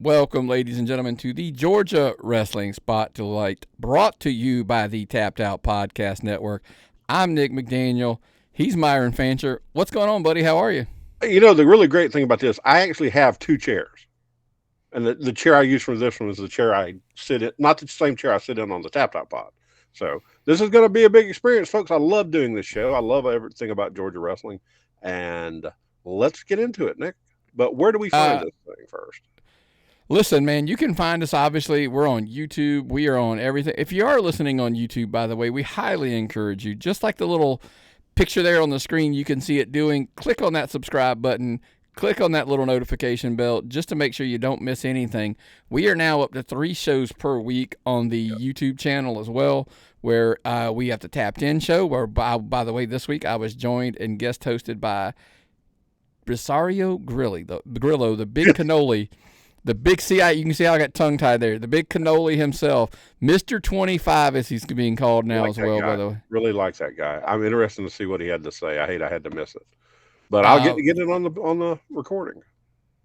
Welcome, ladies and gentlemen, to the Georgia Wrestling Spotlight, brought to you by the Tapped Out Podcast Network. I'm Nick McDaniel. He's Myron Fancher. What's going on, buddy? How are you? You know, the really great thing about this, I actually have two chairs. And the chair I use for this one is the chair I sit in, not the same chair I sit in on the Tapped Out Pod. So this is going to be a big experience, folks. I love doing this show. I love everything about Georgia wrestling. And let's get into it, Nick. But where do we find this thing first? Listen, man, you can find us, obviously. We're on YouTube. We are on everything. If you are listening on YouTube, by the way, we highly encourage you. Just like the little picture there on the screen, you can see it doing. Click on that subscribe button. Click on that little notification bell just to make sure you don't miss anything. We are now up to 3 shows per week on the YouTube channel as well, where we have the Tapped In show, where, by the way, this week I was joined and guest hosted by Rosario Grillo, the big cannoli. The big CI, you can see how I got tongue-tied there. The big cannoli himself, Mr. 25, as he's being called now as well, by the way. Really like that guy. I'm interested to see what he had to say. I hate I had to miss it. But I'll get it on the recording.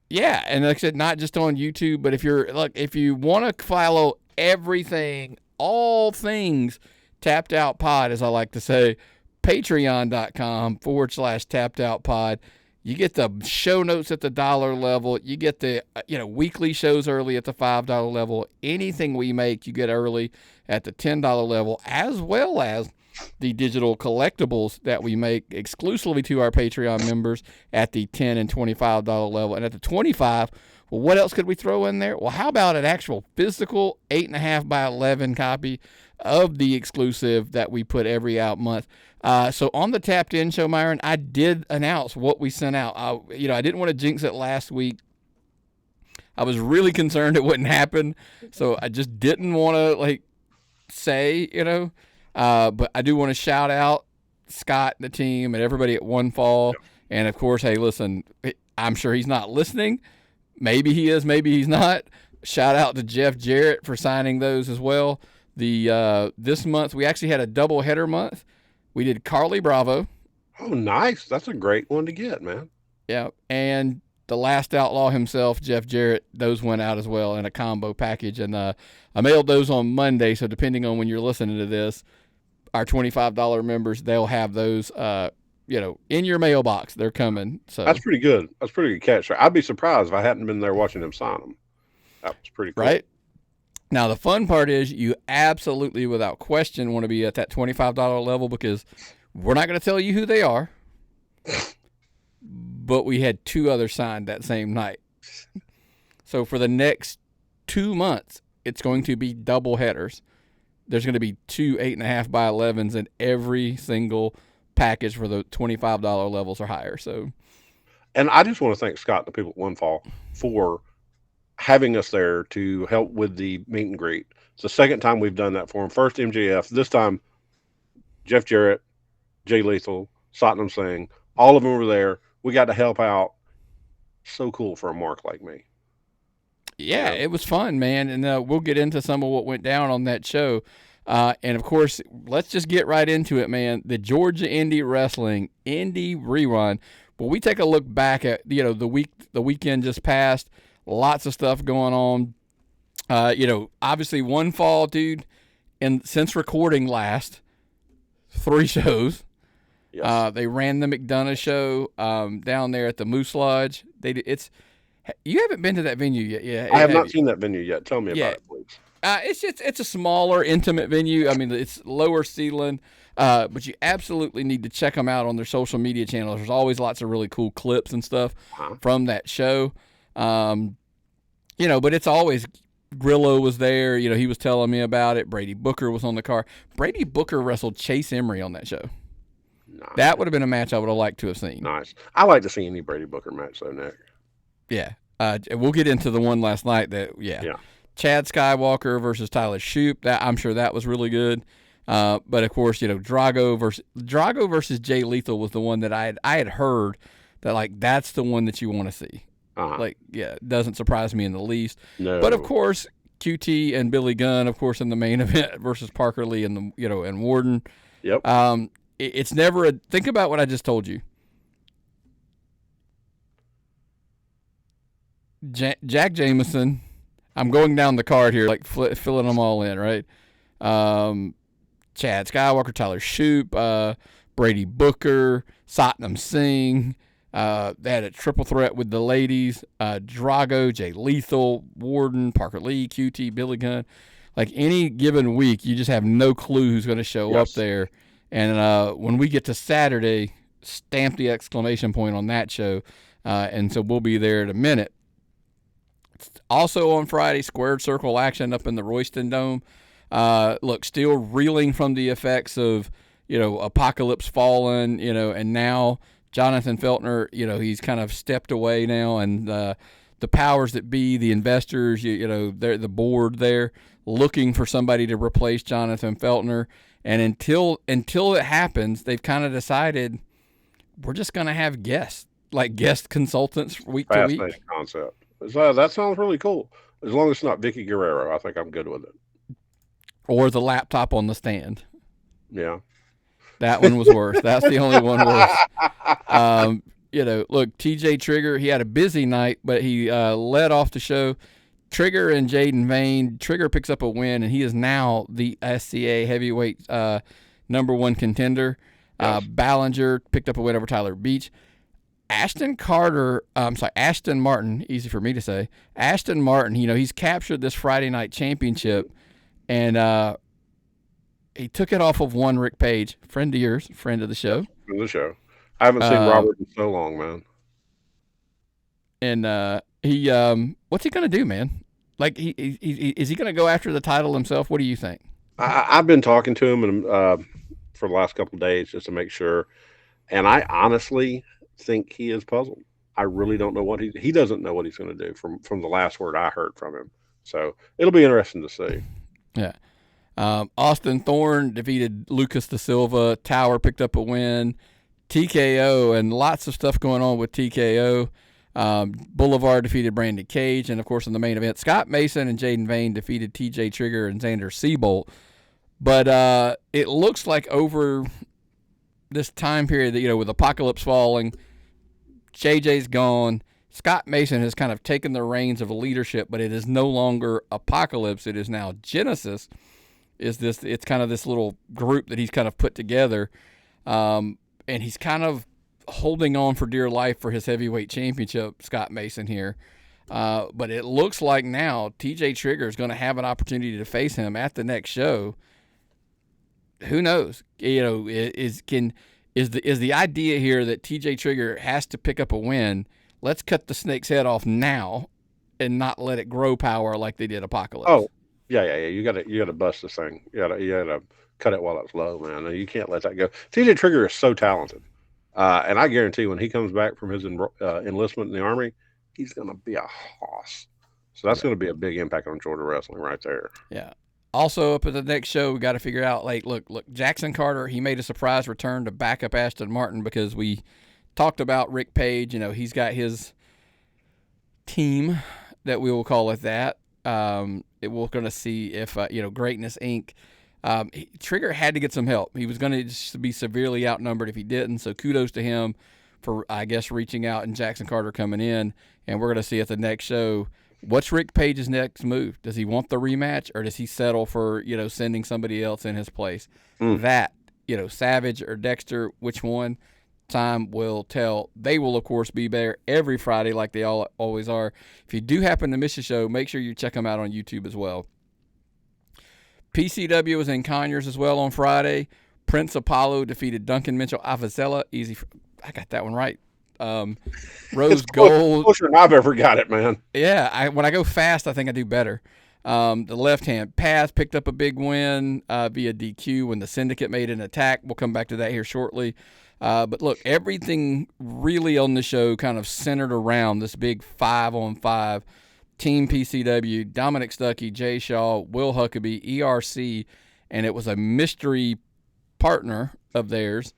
Yeah, and like I said, not just on YouTube, but if you want to follow everything, all things Tapped Out Pod, as I like to say, patreon.com/Tapped Out Pod. You get the show notes at the $1 level. You get the weekly shows early at the $5 level. Anything we make, you get early at the $10 level, as well as the digital collectibles that we make exclusively to our Patreon members at the $10 and $25 level. And at the $25, well, what else could we throw in there? Well, how about an actual physical 8.5 by 11 copy of the exclusive that we put every out month? So on the Tapped In show, Myron, I did announce what we sent out. I didn't want to jinx it last week. I was really concerned it wouldn't happen, so I just didn't want to say, but I do want to shout out Scott and the team and everybody at One Fall. And of course, hey, listen, I'm sure he's not listening. Maybe he is, maybe he's not. Shout out to Jeff Jarrett for signing those as well. This month we actually had a double header month. We did Carly Bravo. Oh, nice. That's a great one to get, man. Yeah, and the Last Outlaw himself, Jeff Jarrett, those went out as well in a combo package. And I mailed those on Monday, so depending on when you're listening to this, our $25 members, they'll have those, in your mailbox. They're coming. So that's pretty good. That's a pretty good catch. I'd be surprised if I hadn't been there watching him sign them. That was pretty cool. Right? Now, the fun part is you absolutely, without question, want to be at that $25 level because we're not going to tell you who they are, but we had 2 others signed that same night. So for the next 2 months, it's going to be double headers. There's going to be 2 8.5 by 11s in every single package for the $25 levels or higher. So, and I just want to thank Scott and the people at One Fall for having us there to help with the meet and greet. It's the second time we've done that for him. First MJF, this time Jeff Jarrett, Jay Lethal, Satnam Singh, all of them were there. We got to help out. So cool for a mark like me. Yeah, it was fun, man. And we'll get into some of what went down on that show. And of course, let's just get right into it, man. The Georgia Indie Wrestling Indy Rewind. But we take a look back at the weekend just passed. Lots of stuff going on. Obviously One Fall, dude, and since recording last, 3 shows. Yes. They ran the McDonough show down there at the Moose Lodge. You haven't been to that venue yet, yeah? I have not seen that venue yet. Tell me about it, please. It's a smaller, intimate venue. I mean, it's lower ceiling, but you absolutely need to check them out on their social media channels. There's always lots of really cool clips and stuff from that show. But it's always Grillo was there. He was telling me about it. Brady Booker was on the card. Brady Booker wrestled Chase Emery on that show. Nice. That would have been a match I would have liked to have seen. Nice. I like to see any Brady Booker match, though, Nick. Yeah. We'll get into the one last night that, Chad Skywalker versus Tyler Shoup. I'm sure that was really good. But of course, Drago versus Jay Lethal was the one that I had heard that that's the one that you want to see. It doesn't surprise me in the least. No. But of course, QT and Billy Gunn, of course, in the main event versus Parker Lee and and Warden. Yep. It's never think about what I just told you. Jack Jameson I'm going down the card here, like filling them all in, right? Chad Skywalker, Tyler Shoop, Brady Booker, Satnam Singh. They had a triple threat with the ladies. Drago, Jay Lethal, Warden, Parker Lee, QT, Billy Gunn. Like any given week, you just have no clue who's going to show up there. And when we get to Saturday, stamp the exclamation point on that show. And so we'll be there in a minute. Also on Friday, squared circle action up in the Royston Dome. Look, still reeling from the effects of, Apocalypse Fallen, and now Jonathan Feltner, he's kind of stepped away now, and the powers that be, the investors, they're the board there looking for somebody to replace Jonathan Feltner. And until it happens, they've kind of decided we're just going to have guest consultants week to week. Fascinating concept. That sounds really cool. As long as it's not Vicky Guerrero, I think I'm good with it. Or the laptop on the stand. Yeah. That one was worse. That's the only one worse. Look, TJ Trigger, he had a busy night, but he led off the show. Trigger and Jaden Vane. Trigger picks up a win, and he is now the SCA heavyweight #1 contender. Yes. Ballinger picked up a win over Tyler Beach. Ashton Martin, easy for me to say. Ashton Martin, he's captured this Friday night championship, and he took it off of one Rick Page, friend of yours, friend of the show. Friend of the show. I haven't seen Robert in so long, man. And he, what's he gonna do, man? Like, is he gonna go after the title himself? What do you think? I've been talking to him and for the last couple of days just to make sure, and I honestly think he is puzzled. I really don't know what he doesn't know what he's going to do from the last word I heard from him. So it'll be interesting to see. Yeah. Austin Thorne defeated Lucas Da Silva. Tower picked up a win. TKO, and lots of stuff going on with TKO. Boulevard defeated Brandon Cage. And, of course, in the main event, Scott Mason and Jaden Vane defeated TJ Trigger and Xander Seabolt. But it looks like over this time period that, with Apocalypse falling, JJ's gone. Scott Mason has kind of taken the reins of leadership, but it is no longer Apocalypse. It is now Genesis. It's kind of this little group that he's kind of put together. And he's kind of holding on for dear life for his heavyweight championship, Scott Mason here. But it looks like now TJ Trigger is going to have an opportunity to face him at the next show. Who knows? Is the idea here that TJ Trigger has to pick up a win? Let's cut the snake's head off now, and not let it grow power like they did Apocalypse. Oh, yeah. You gotta bust this thing. You gotta cut it while it's low, man. You can't let that go. TJ Trigger is so talented, and I guarantee when he comes back from his enlistment in the Army, he's gonna be a hoss. So that's gonna be a big impact on Georgia wrestling right there. Yeah. Also, up at the next show, we got to figure out, look, Jackson Carter, he made a surprise return to back up Ashton Martin because we talked about Rick Page. He's got his team, that we will call it that. We're going to see if, Greatness Inc. Trigger had to get some help. He was going to be severely outnumbered if he didn't, so kudos to him for, I guess, reaching out and Jackson Carter coming in. And we're going to see at the next show, what's Rick Page's next move? Does he want the rematch, or does he settle for, sending somebody else in his place? That, Savage or Dexter, which one? Time will tell. They will, of course, be there every Friday like they always are. If you do happen to miss a show, make sure you check them out on YouTube as well. PCW was in Conyers as well on Friday. Prince Apollo defeated Duncan Mitchell Avazella. I got that one right. Rose Gold. Closer than I've ever got it, man. Yeah, when I go fast, I think I do better. The left-hand path picked up a big win via DQ when the Syndicate made an attack. We'll come back to that here shortly. But look, everything really on the show kind of centered around this big 5-on-5 Team PCW, Dominic Stuckey, Jay Shaw, Will Huckabee, ERC, and it was a mystery partner of theirs.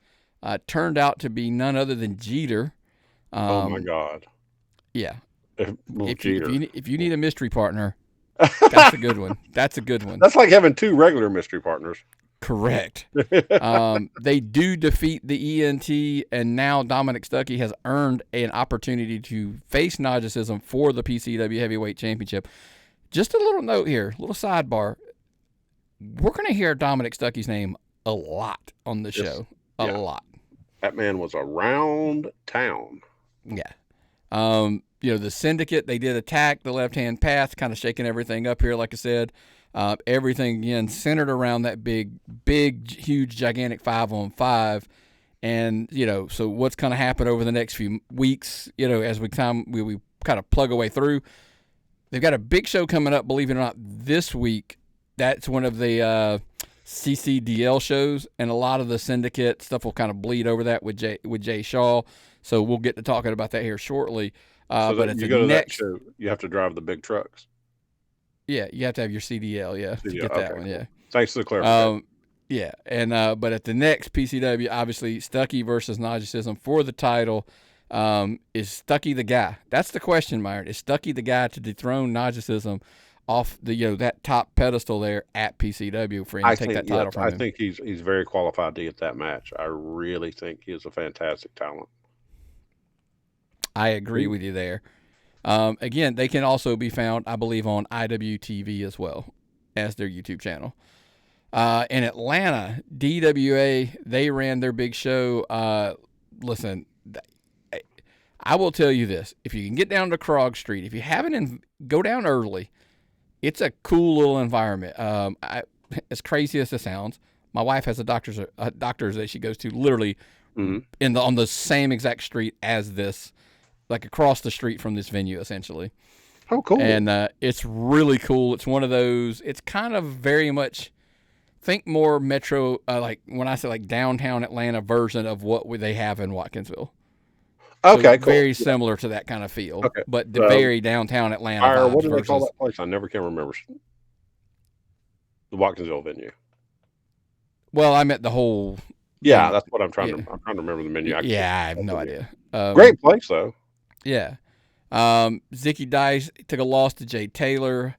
Turned out to be none other than Jeter. Oh, my God. Yeah. If you need a mystery partner, that's a good one. That's a good one. That's like having two regular mystery partners. Correct. They do defeat the ENT, and now Dominic Stuckey has earned an opportunity to face Najicism for the PCW Heavyweight Championship. Just a little note here, little sidebar. We're going to hear Dominic Stuckey's name a lot on the show. A lot. That man was around town. Yeah. The Syndicate, they did attack the left-hand path, kind of shaking everything up here, like I said. Everything, again, centered around that big, huge, gigantic 5-on-5. And, so what's going to happen over the next few weeks, as we kind of plug our way through. They've got a big show coming up, believe it or not, this week. That's one of the CCDL shows, and a lot of the Syndicate stuff will kind of bleed over that with Jay Shaw. So we'll get to talking about that here shortly. But you go to that show, you have to drive the big trucks. Yeah, you have to have your CDL, to get that one, yeah. Thanks for the clarification. Yeah, and but at the next PCW, obviously, Stuckey versus Narcissism for the title. Is Stuckey the guy? That's the question, Myron. Is Stuckey the guy to dethrone Narcissism off the that top pedestal there at PCW for him to take that title from him? I think he's very qualified to get that match. I really think he is a fantastic talent. I agree with you there. Again, they can also be found, I believe, on IWTV as well as their YouTube channel. In Atlanta, DWA, they ran their big show. Listen, I will tell you this. If you can get down to Krog Street, if you haven't, go down early. It's a cool little environment. As crazy as it sounds, my wife has a doctor's that she goes to literally on the same exact street as this, like across the street from this venue, essentially. Oh, cool. And it's really cool. It's one of those, it's kind of very much, think more metro, like when I say like downtown Atlanta version of what they have in Watkinsville. Okay, so cool. Very similar to that kind of feel, okay. But the very downtown Atlanta vibes. What do they call that place? I never can remember. The Watkinsville venue. Well, I meant the whole. Yeah, that's what I'm trying to. I'm trying to remember the menu. I have no idea. Great place though. Yeah. Zicky Dice took a loss to Jay Taylor.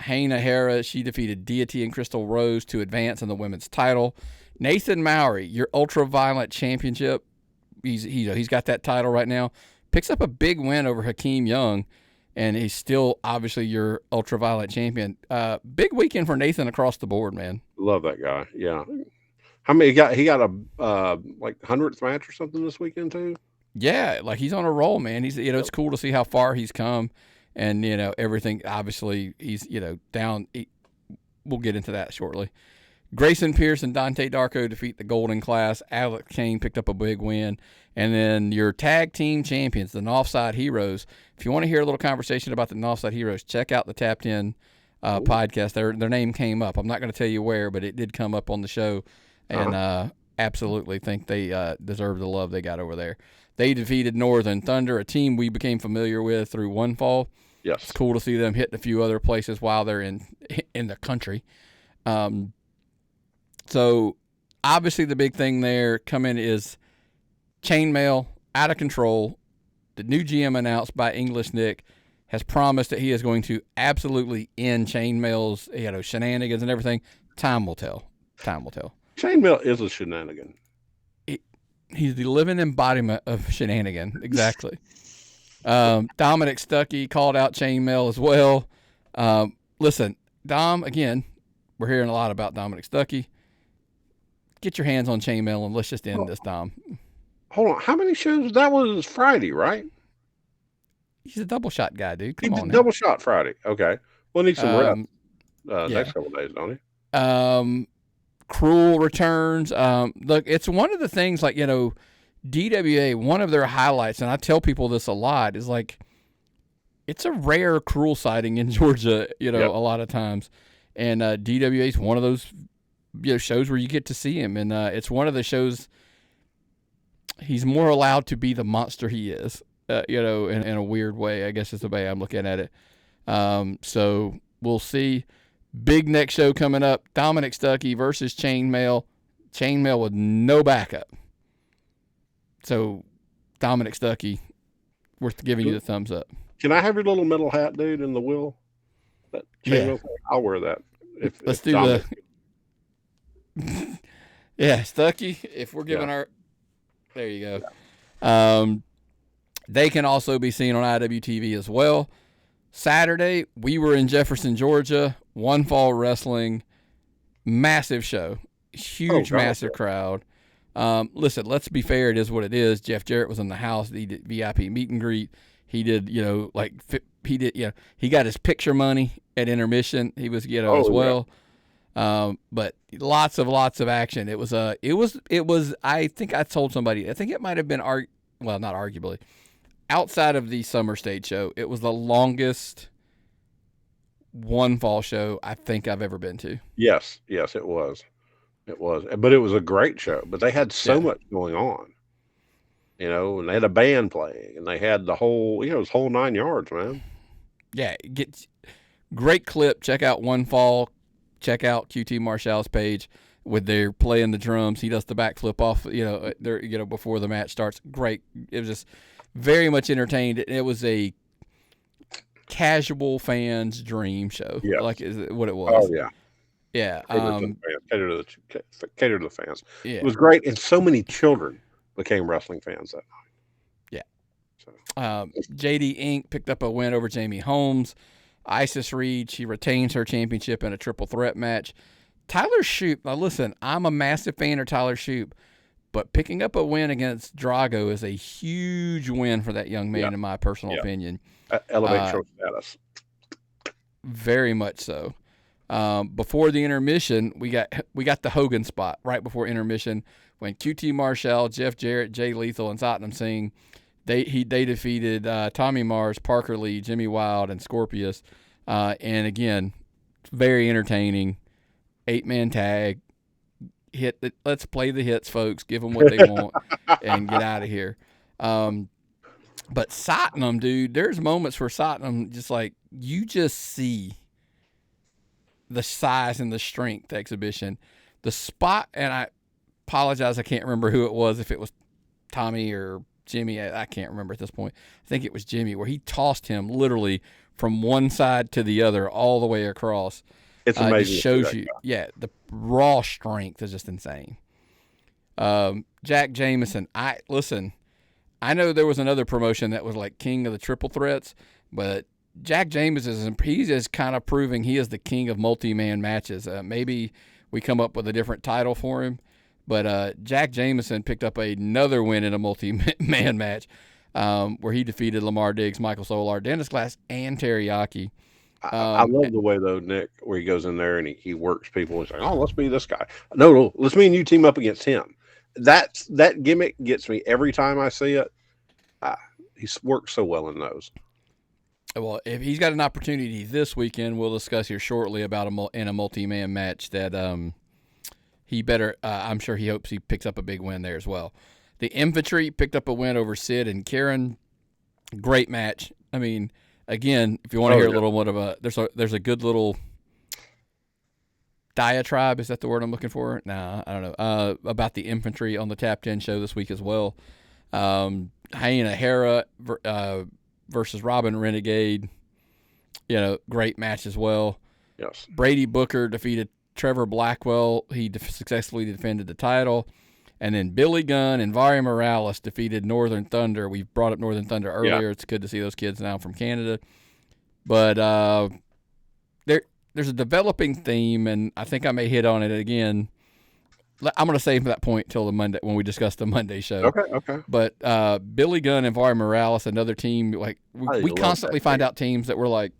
Hannah Hera, she defeated Deity and Crystal Rose to advance in the women's title. Nathan Mowry, your ultra-violent championship. He's got that title right now. Picks up a big win over Hakeem Young, and he's still obviously your ultra-violent champion. Big weekend for Nathan across the board, man. Love that guy. Yeah. How many he got? He got a like 100th match or something this weekend too. Yeah, like he's on a roll, man. He's it's cool to see how far he's come, and everything. Obviously, he's down. We'll get into that shortly. Grayson Pierce and Dante Darko defeat the Golden Class. Alex Kane picked up a big win. And then your tag team champions, the Northside Heroes. If you want to hear a little conversation about the Northside Heroes, check out the Tapped In podcast. Their name came up. I'm not going to tell you where, but it did come up on the show. And absolutely think they deserve the love they got over there. They defeated Northern Thunder, a team we became familiar with through One Fall. Yes. It's cool to see them hitting a few other places while they're in the country. So, obviously, the big thing there coming is Chaynmale, out of control. The new GM announced by English Nick has promised that he is going to absolutely end Chaynmale's shenanigans and everything. Time will tell. Time will tell. Chaynmale is a shenanigan. He's the living embodiment of shenanigan. Exactly. Dominic Stuckey called out Chaynmale as well. Listen, Dom, again, we're hearing a lot about Dominic Stuckey. Get your hands on Chaynmale and let's just end this, Dom. Hold on. How many shows? That was Friday, right? He's a double shot guy, dude. Come on. Double shot Friday. Okay. We'll need some rest next couple of days, don't he? Krule returns. Look, it's one of the things like, DWA, one of their highlights, and I tell people this a lot, is like it's a rare Krule sighting in Georgia, a lot of times. And DWA is one of those shows where you get to see him, and it's one of the shows he's more allowed to be the monster he is, in a weird way, I guess is the way I'm looking at it. So we'll see. Big next show coming up, Dominic Stuckey versus Chaynmale. Chaynmale with no backup. So Dominic Stuckey, worth giving you the thumbs up. Can I have your little metal hat, dude, in the wheel? That Chaynmale thing? I'll wear that. Let's do Dominic. Yeah, Stuckey, if we're giving our... There you go. They can also be seen on IWTV as well. Saturday, we were in Jefferson, Georgia. One Fall Wrestling, massive show, huge, massive crowd. Listen, let's be fair. It is what it is. Jeff Jarrett was in the house. He did VIP meet and greet. He did, he got his picture money at intermission. He was, as well. But lots of action. It was, I think I told somebody, I think it might have been, not arguably, outside of the Summer Stage show, it was the longest One Fall show I think I've ever been to. Yes, it was. It was. But it was a great show. But they had so much going on. And they had a band playing, and they had the whole, it was whole 9 yards, man. Yeah, great clip. Check out One Fall. Check out QT Marshall's page with their playing the drums. He does the backflip off, before the match starts. Great. It was just very much entertained. It was a casual fan's dream show. Yeah, like is what it was. Oh yeah, yeah. Cater to the fans. Yeah. It was great, and so many children became wrestling fans that night. Yeah. So, JD Inc. picked up a win over Jamie Holmes. Isis Reed, she retains her championship in a triple threat match. Tyler Shoup, now listen, I'm a massive fan of Tyler Shoup, but picking up a win against Drago is a huge win for that young man, in my personal opinion. Elevate your status. Very much so. Before the intermission, we got the Hogan spot right before intermission when QT Marshall, Jeff Jarrett, Jay Lethal, and Satnam Singh, they defeated Tommy Mars, Parker Lee, Jimmy Wild, and Scorpius. And again, very entertaining. 8-man tag. Let's play the hits, folks. Give them what they want and get out of here. But Satnam, dude, there's moments where Satnam just like you just see the size and the strength exhibition. The spot, and I apologize, I can't remember who it was, if it was Tommy or Jimmy. I can't remember at this point. I think it was Jimmy, where he tossed him literally from one side to the other all the way across. It's amazing. It shows you, the raw strength is just insane. Jack Jameson, I know there was another promotion that was like king of the triple threats, but Jack Jameson, he's just kind of proving he is the king of multi-man matches. Maybe we come up with a different title for him, but Jack Jameson picked up another win in a multi-man match where he defeated Lamar Diggs, Michael Solar, Dennis Glass, and Teriyaki. I love the way, though, Nick, where he goes in there and he works people. He's like, oh, let's be this guy. No, let's me and you team up against him. That gimmick gets me every time I see it. He works so well in those. Well, if he's got an opportunity this weekend, we'll discuss here shortly about in a multi-man match that he better. I'm sure he hopes he picks up a big win there as well. The Infantry picked up a win over Sid and Karen. Great match. I mean, again, if you want to hear a little bit of there's a good little diatribe. Is that the word I'm looking for? Nah, I don't know. About the Infantry on the Tap 10 show this week as well. Hyena Hera versus Robin Renegade. Great match as well. Yes. Brady Booker defeated Trevor Blackwell. He successfully defended the title. And then Billy Gunn and Varia Morales defeated Northern Thunder. We brought up Northern Thunder earlier. Yeah. It's good to see those kids now from Canada. But there's a developing theme, and I think I may hit on it again. I'm going to save that point till the Monday when we discuss the Monday show. Okay. But Billy Gunn and Varia Morales, another team, like we constantly find out teams that we're like,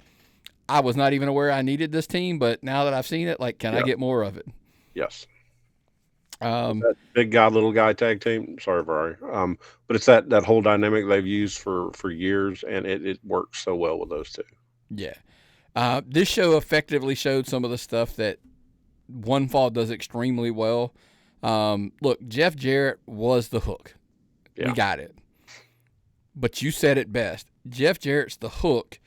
I was not even aware I needed this team, but now that I've seen it, like, can I get more of it? Yes. That big guy, little guy tag team. Sorry, Vari. But it's that whole dynamic they've used for years, and it works so well with those two. Yeah. This show effectively showed some of the stuff that One Fall does extremely well. Look, Jeff Jarrett was the hook. Yeah. We got it. But you said it best. Jeff Jarrett's the hook,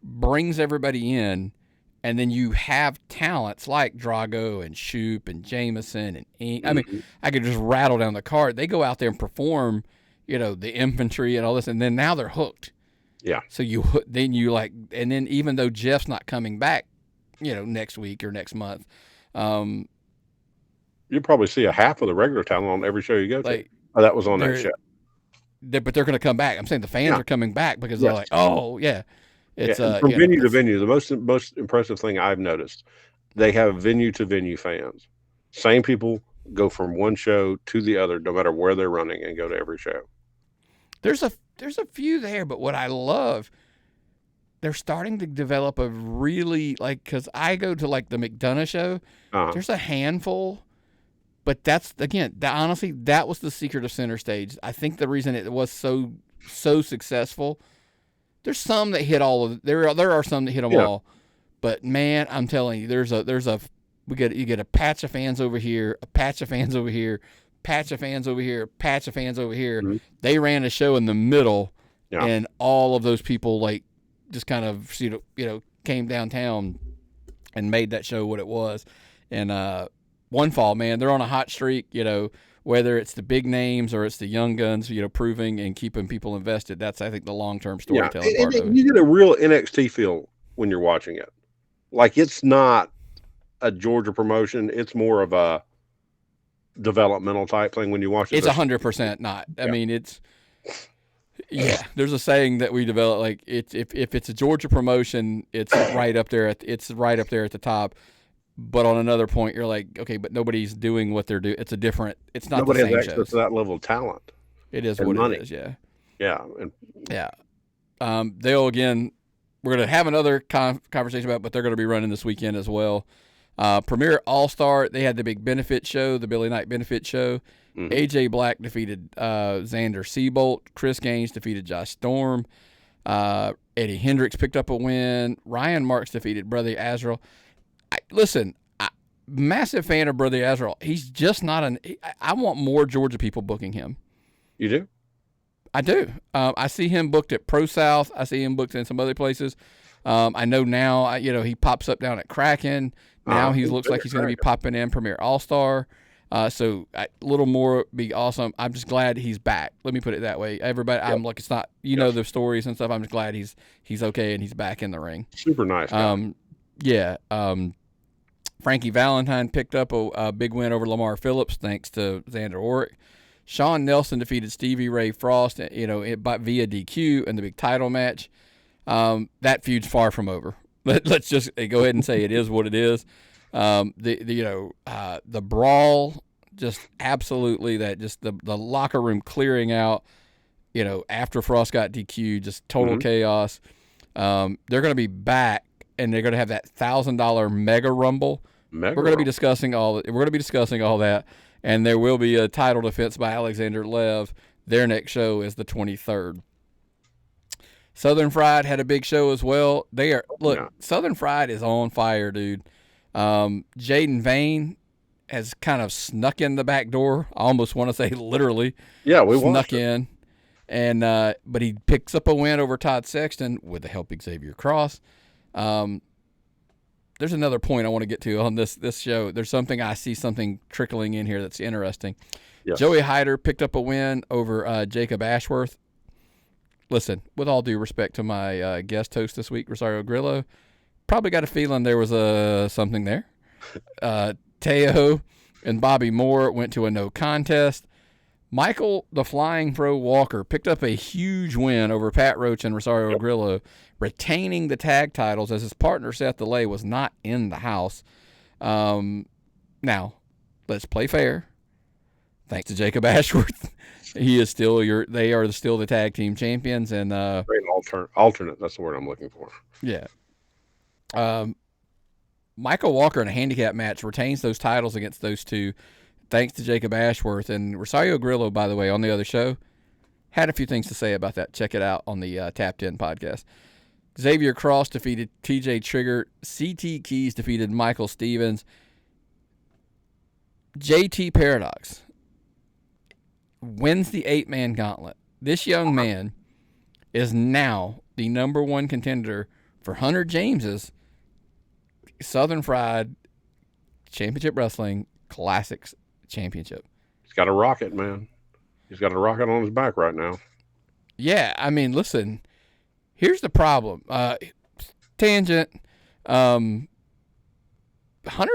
brings everybody in, and then you have talents like Drago and Shoup and Jameson and Ink. I mean, I could just rattle down the card. They go out there and perform, the Infantry and all this, and then now they're hooked. Yeah. So then even though Jeff's not coming back, next week or next month, you'll probably see a half of the regular talent on every show you go to. That was on that show. But they're going to come back. I'm saying the fans are coming back because they're like, oh, yeah. It's from venue to venue, the most impressive thing I've noticed, they have venue to venue fans. Same people go from one show to the other, no matter where they're running, and go to every show. There's a few there, but what I love, they're starting to develop a really, like, because I go to like the McDonough show. There's a handful, but that's, again, honestly, that was the secret of Center Stage. I think the reason it was so successful. There's some that hit all of there are some that hit them all, but man, I'm telling you, you get a patch of fans over here, a patch of fans over here, patch of fans over here, patch of fans over here. Mm-hmm. They ran a show in the middle, and all of those people like just kind of came downtown and made that show what it was. And one fall, man, they're on a hot streak. Whether it's the big names or it's the young guns, proving and keeping people invested. That's, I think, the long-term storytelling part of it. You get a real NXT feel when you're watching it. Like, it's not a Georgia promotion. It's more of a developmental type thing when you watch it. It's 100% not. I mean, it's – there's a saying that we develop, like, if it's a Georgia promotion, it's right up there at the top. But on another point, you're like, okay, but nobody's doing what they're doing. It's not Nobody the same has access shows. to that level of talent. It is what money. It is, yeah. Yeah. They'll, again, we're going to have another conversation about, but they're going to be running this weekend as well. Premier All-Star, they had the big benefit show, the Billy Knight benefit show. Mm-hmm. AJ Black defeated Xander Seabolt. Chris Gaines defeated Josh Storm. Eddie Hendricks picked up a win. Ryan Marks defeated Brother Azrael. Massive fan of Brother Azrael. He's just not I want more Georgia people booking him. You do? I do. I see him booked at Pro South. I see him booked in some other places. I know now, he pops up down at Kraken. Now he looks like he's going to be popping in Premier All-Star. So a little more be awesome. I'm just glad he's back. Let me put it that way. Everybody, I'm like, it's not, know the stories and stuff. I'm just glad he's okay and he's back in the ring. Super nice guy. Frankie Valentine picked up a big win over Lamar Phillips thanks to Xander Orrick. Sean Nelson defeated Stevie Ray Frost, via DQ in the big title match. That feud's far from over. Let's just go ahead and say it is what it is. The brawl, just absolutely the locker room clearing out. After Frost got DQ, just total chaos. They're going to be back. And they're going to have that $1,000 Mega Rumble. We're going to be discussing all that, and there will be a title defense by Alexander Lev. Their next show is the 23rd. Southern Fried had a big show as well. Southern Fried is on fire, dude. Jaden Vane has kind of snuck in the back door. I almost want to say literally. Yeah, we snuck in, and but he picks up a win over Todd Sexton with the help of Xavier Cross. There's another point I want to get to on this show. There's something trickling in here that's interesting. Yes. Joey Hyder picked up a win over Jacob Ashworth. Listen, with all due respect to my guest host this week, Rosario Grillo, probably got a feeling there was something there. Teo and Bobby Moore went to a no contest. Michael the Flying Pro Walker picked up a huge win over Pat Roach and Rosario Grillo, retaining the tag titles as his partner Seth DeLay was not in the house. Now, let's play fair. Thanks to Jacob Ashworth, he is still they are still the tag team champions, and great alternate. That's the word I'm looking for. Yeah. Michael Walker in a handicap match retains those titles against those two, thanks to Jacob Ashworth. And Rosario Grillo, by the way, on the other show, had a few things to say about that. Check it out on the Tapped In podcast. Xavier Cross defeated TJ Trigger. CT Keys defeated Michael Stevens. JT Paradox wins the 8-man gauntlet. This young man is now the number one contender for Hunter James's Southern Fried Championship Wrestling Classics Championship. He's got a rocket, man. He's got a rocket on his back right now. Yeah, I mean, listen, here's the problem. Tangent. Hunter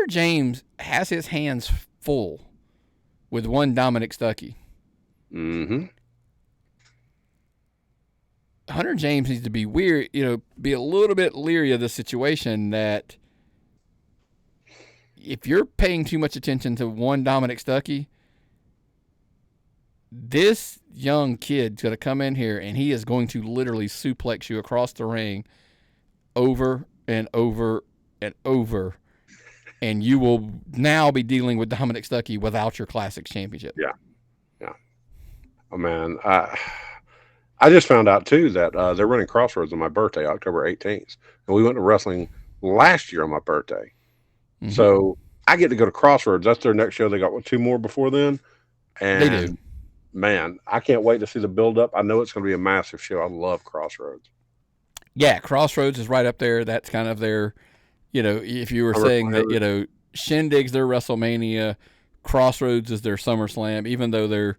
James has his hands full with one Dominic Stuckey. Mm-hmm. Hunter James needs to be be a little bit leery of the situation that if you're paying too much attention to one Dominic Stuckey, this young kid's going to come in here and he is going to literally suplex you across the ring over and over and over, and you will now be dealing with Dominic Stuckey without your Classics championship. Yeah. Oh, man. I just found out, too, that they're running Crossroads on my birthday, October 18th. And we went to wrestling last year on my birthday. Mm-hmm. So I get to go to Crossroads. That's their next show. They got 2 more before then. And, they do. Man, I can't wait to see the build-up. I know it's going to be a massive show. I love Crossroads. Yeah, Crossroads is right up there. That's kind of their, if you were saying that, Shindig's their WrestleMania, Crossroads is their SummerSlam, even though they're,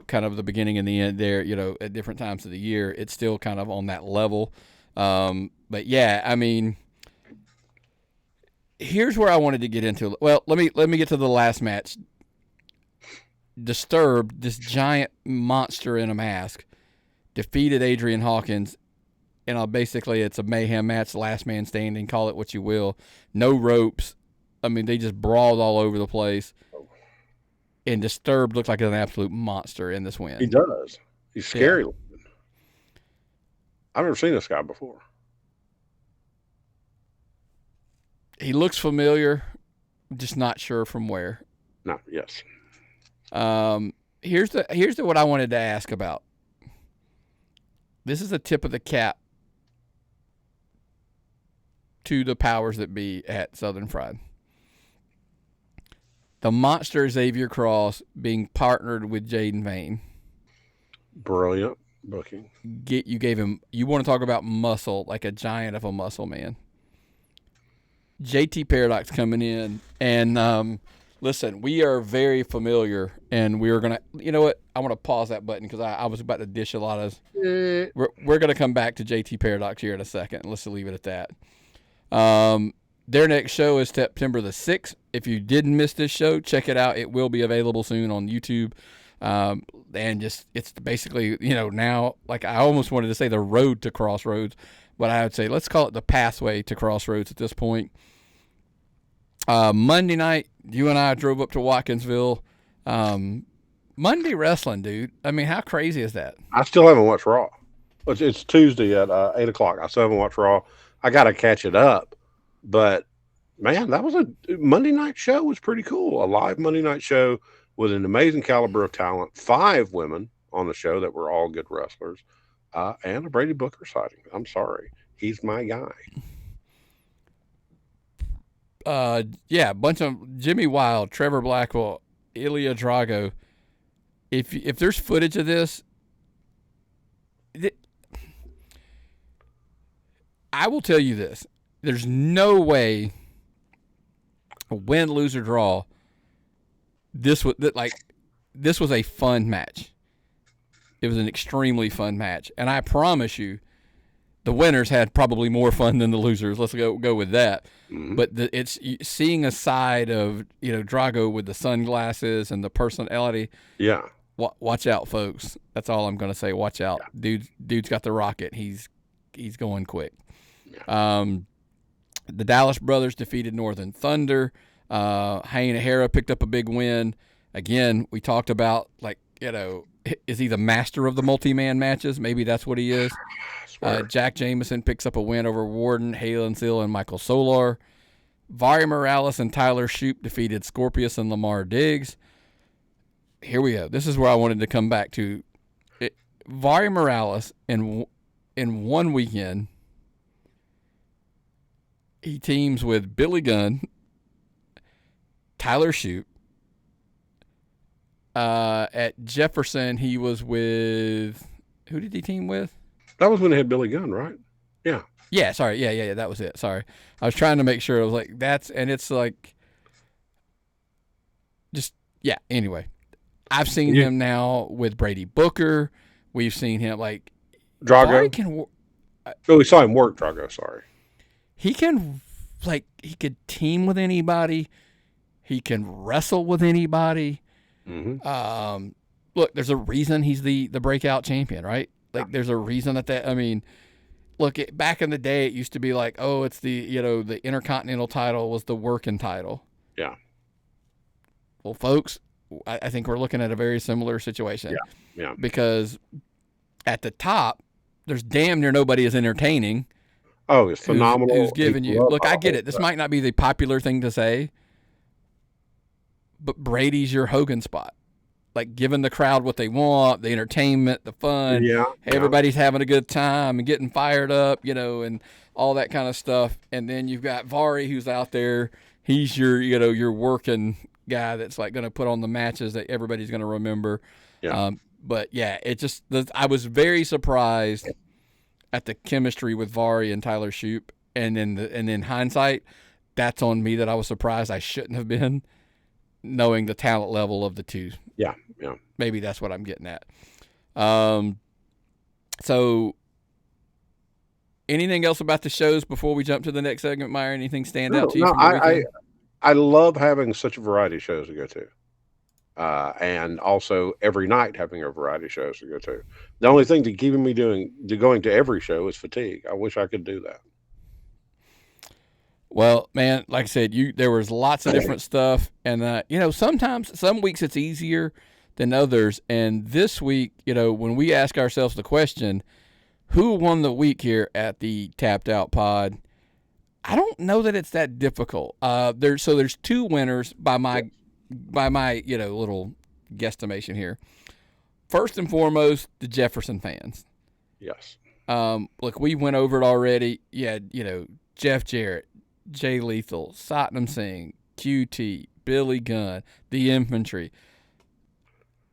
kind of the beginning and the end there, at different times of the year, it's still kind of on that level. But yeah, I mean, here's where I wanted to get into. Well, let me get to the last match. Disturbed, this giant monster in a mask, defeated Adrian Hawkins. Basically, it's a mayhem match, last man standing, call it what you will. No ropes. I mean, they just brawled all over the place. And Disturbed looked like an absolute monster in this win. He does. He's scary looking. I've never seen this guy before. He looks familiar, just not sure from where. No, yes. Here's what I wanted to ask about. This is the tip of the cap to the powers that be at Southern Fried. The monster Xavier Cross being partnered with Jaden Vane. Brilliant booking. You gave him. You want to talk about muscle, like a giant of a muscle man. JT Paradox coming in, and listen, we are very familiar, and we are gonna. You know what? I want to pause that button because I was about to dish a lot of. We're gonna come back to JT Paradox here in a second. Let's leave it at that. Their next show is September the 6th. If you didn't miss this show, check it out. It will be available soon on YouTube. And it's basically, now, like I almost wanted to say the road to Crossroads, but I would say let's call it the pathway to Crossroads at this point. Monday night, you and I drove up to Watkinsville. Monday wrestling, dude. I mean, how crazy is that? I still haven't watched Raw. It's Tuesday at 8 o'clock. I still haven't watched Raw. I got to catch it up. But, man, that was a Monday night show was pretty cool. A live Monday night show with an amazing caliber of talent. 5 women on the show that were all good wrestlers. And a Brady Booker sighting. I'm sorry. He's my guy. A bunch of Jimmy Wild, Trevor Blackwell, Ilya Drago. If there's footage of this, I will tell you this. There's no way a win, lose, or draw. This was a fun match. It was an extremely fun match, and I promise you, the winners had probably more fun than the losers. Let's go with that. Mm-hmm. But it's seeing a side of Drago with the sunglasses and the personality. Yeah. Watch out, folks. That's all I'm gonna say. Watch out, dude's got the rocket. He's going quick. Yeah. The Dallas Brothers defeated Northern Thunder. Hayne O'Hara picked up a big win. Again, we talked about, is he the master of the multi-man matches? Maybe that's what he is. Jack Jameson picks up a win over Warden, Halen Seal, and Michael Solar. Vari Morales and Tyler Shoup defeated Scorpius and Lamar Diggs. Here we go. This is where I wanted to come back to. Vari Morales, in one weekend, he teams with Billy Gunn, Tyler Shoup. At Jefferson, he was with... Who did he team with? That was when they had Billy Gunn, right? Yeah. Yeah, sorry. Yeah, that was it. Sorry. I was trying to make sure. I was like, that's... And it's like... Just... Yeah, anyway. I've seen him now with Brady Booker. We've seen him, Drago? We saw him work Drago, sorry. He can, he could team with anybody. He can wrestle with anybody. Mm-hmm. Look, there's a reason he's the breakout champion, right? Like, there's a reason that I mean, look, back in the day, it used to be like, oh, it's the Intercontinental title was the working title. Yeah. Well, folks, I think we're looking at a very similar situation. Yeah. Because at the top, there's damn near nobody as entertaining. Oh, it's phenomenal. Who's giving you? Look, I get it. This might not be the popular thing to say, but Brady's your Hogan spot. Like, giving the crowd what they want, the entertainment, the fun. Yeah. Everybody's having a good time and getting fired up, and all that kind of stuff. And then you've got Vari, who's out there. He's your working guy that's like going to put on the matches that everybody's going to remember. Yeah. But yeah, I was very surprised at the chemistry with Vari and Tyler Shoop, and in hindsight, that's on me that I was surprised I shouldn't have been, knowing the talent level of the two. Yeah. Maybe that's what I'm getting at. So anything else about the shows before we jump to the next segment, Meyer? Anything stand out to you? No, from the weekend? I love having such a variety of shows to go to. And also every night having a variety of shows to go to. The only thing to keeping me going to every show is fatigue. I wish I could do that. Well, man, like I said, there was lots of different stuff, and sometimes some weeks it's easier than others. And this week, when we ask ourselves the question, who won the week here at the Tapped Out Pod, I don't know that it's that difficult. There's two winners by my little guesstimation here. First and foremost, the Jefferson fans. Yes. Look, we went over it already. Yeah, Jeff Jarrett, Jay Lethal, Satnam Singh, QT, Billy Gunn, the infantry,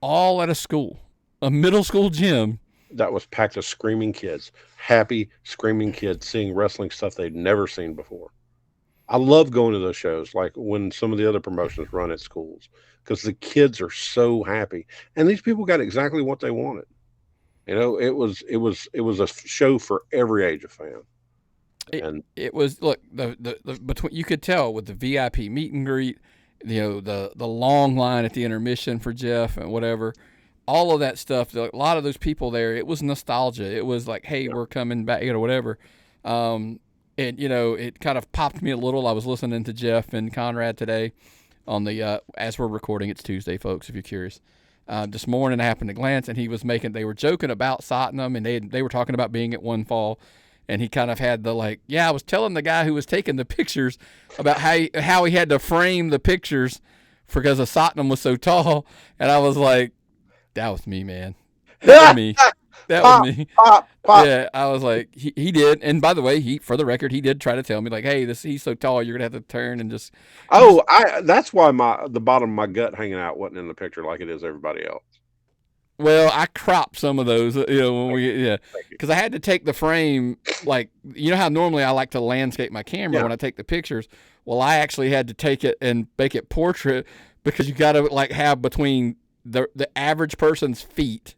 all at a middle school gym. That was packed of screaming kids, happy screaming kids seeing wrestling stuff they'd never seen before. I love going to those shows, like when some of the other promotions run at schools, because the kids are so happy, and these people got exactly what they wanted. It was a show for every age of fan. It was, look, the between, you could tell with the VIP meet and greet, the long line at the intermission for Jeff and whatever, all of that stuff. A lot of those people there, it was nostalgia. It was like, hey, we're coming back, whatever. And it kind of popped me a little. I was listening to Jeff and Conrad today on the as we're recording. It's Tuesday, folks, if you're curious. This morning I happened to glance, and they were joking about Satnam, and they were talking about being at One Fall. And he kind of had I was telling the guy who was taking the pictures about how he had to frame the pictures because Satnam was so tall. And I was like, that was me, man. That was me. That was me. Yeah, I was like, he did. And by the way, for the record, he did try to tell me, like, hey, he's so tall, you're going to have to turn and just. Oh, that's why the bottom of my gut hanging out wasn't in the picture like it is everybody else. Well, I cropped some of those, because I had to take the frame, like, how normally I like to landscape my camera when I take the pictures. Well, I actually had to take it and make it portrait, because you got to have between the average person's feet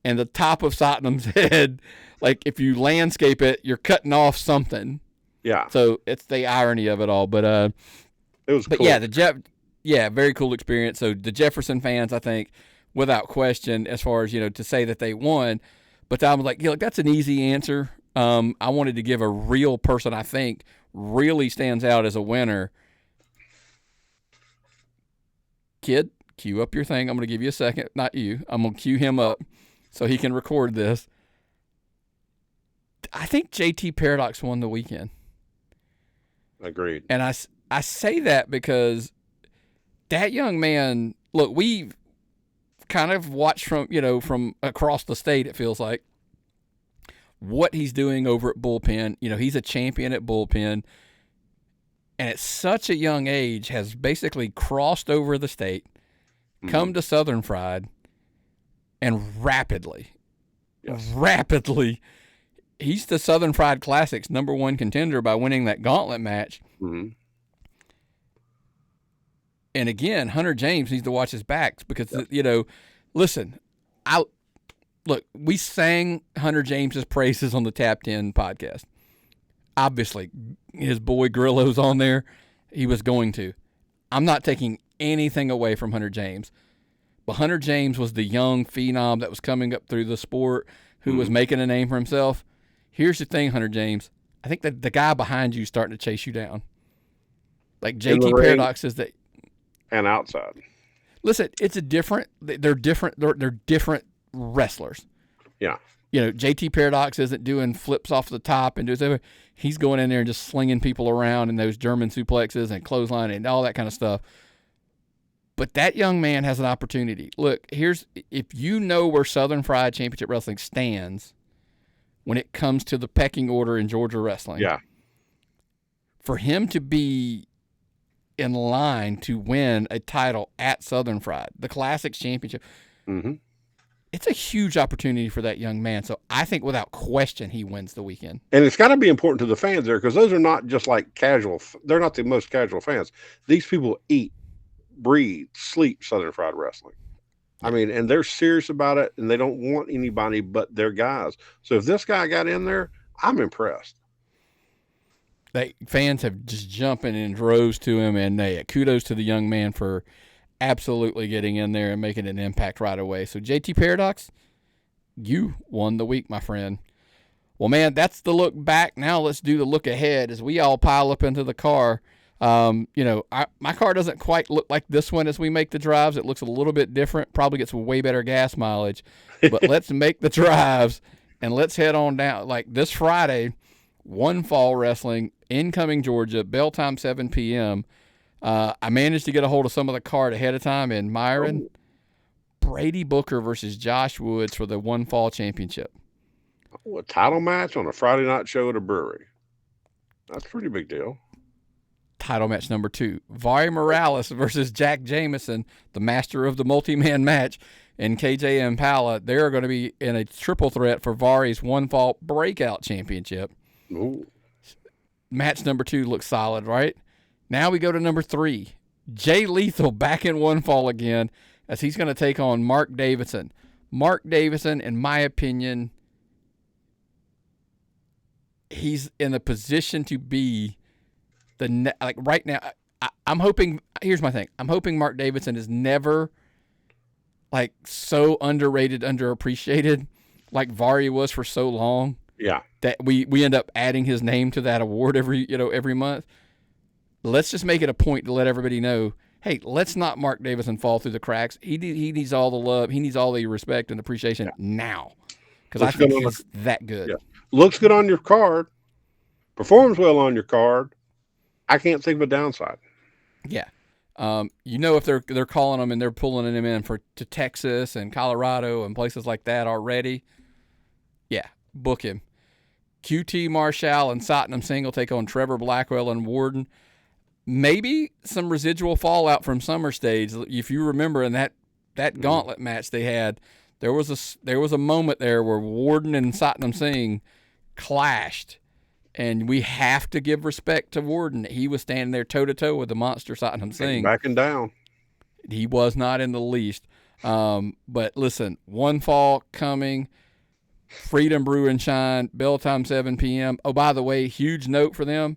and the top of Satnam's head. Like, if you landscape it, you're cutting off something. Yeah. So it's the irony of it all, but it was. But cool. Very cool experience. So the Jefferson fans, I think, without question, as far as, to say that they won. But I was like, look, that's an easy answer. I wanted to give a real person I think really stands out as a winner. Kid, cue up your thing. I'm going to give you a second. Not you. I'm going to cue him up so he can record this. I think JT Paradox won the weekend. Agreed. And I say that because that young man, look, we've kind of watched from across the state, it feels like, what he's doing over at Bullpen. He's a champion at Bullpen, and at such a young age has basically crossed over the state, come to Southern Fried, and rapidly, he's the Southern Fried Classic's #1 contender by winning that gauntlet match. Mm-hmm. And again, Hunter James needs to watch his back because, listen, we sang Hunter James's praises on the Tapped In podcast. Obviously, his boy Grillo's on there. He was going to. I'm not taking anything away from Hunter James. But Hunter James was the young phenom that was coming up through the sport who was making a name for himself. Here's the thing, Hunter James. I think that the guy behind you is starting to chase you down. Like JT Paradox is that. And outside. Listen, it's a different. They're different. They're different wrestlers. Yeah. You know, JT Paradox isn't doing flips off the top and doing everything. He's going in there and just slinging people around in those German suplexes and clothesline and all that kind of stuff. But that young man has an opportunity. Look, if you know where Southern Fried Championship Wrestling stands when it comes to the pecking order in Georgia wrestling. Yeah. For him to be in line to win a title at Southern Fried, the Classics Championship, it's a huge opportunity for that young man. So I think without question he wins the weekend. And it's got to be important to the fans there because those are not just like casual. They're not the most casual fans. These people eat, breathe, sleep Southern Fried Wrestling. I mean, and they're serious about it, and they don't want anybody but their guys. So if this guy got in there, I'm impressed. Fans have just jumping in droves to him, and kudos to the young man for absolutely getting in there and making an impact right away. So JT Paradox, you won the week, my friend. Well, man, that's the look back. Now let's do the look ahead as we all pile up into the car. My car doesn't quite look like this one as we make the drives. It looks a little bit different, probably gets way better gas mileage, but let's make the drives and let's head on down. Like this Friday, One Fall Wrestling, incoming Georgia, bell time 7 p.m. I managed to get a hold of some of the card ahead of time in Myron. Brady Booker versus Josh Woods for the One Fall Championship. A title match on a Friday night show at a brewery. That's a pretty big deal. Title match number 2. Vari Morales versus Jack Jameson, the master of the multi-man match, and KJ Impala. They're going to be in a triple threat for Vari's One Fall Breakout Championship. Ooh. Match number 2 looks solid, right? Now we go to number 3. Jay Lethal back in One Fall again as he's going to take on Mark Davidson. Mark Davidson, in my opinion, he's in a position to be right now. I'm hoping. Here's my thing. I'm hoping Mark Davidson is never so underrated, underappreciated, like Vari was for so long. Yeah. That we end up adding his name to that award every month. Let's just make it a point to let everybody know, hey, let's not Mark Davidson fall through the cracks. He needs all the love. He needs all the respect and appreciation now. Because I think he's that good. Yeah. Looks good on your card. Performs well on your card. I can't think of a downside. Yeah. If they're calling him and they're pulling him in to Texas and Colorado and places like that already, yeah, book him. QT Marshall and Satnam Singh will take on Trevor Blackwell and Warden. Maybe some residual fallout from Summer Stage. If you remember in that gauntlet match they had, there was a moment there where Warden and Satnam Singh clashed. And we have to give respect to Warden. He was standing there toe-to-toe with the monster Satnam Singh. Backing down. He was not in the least. But listen, One Fall coming, Freedom Brew and Shine, bell time 7 p.m. Oh, by the way, huge note for them.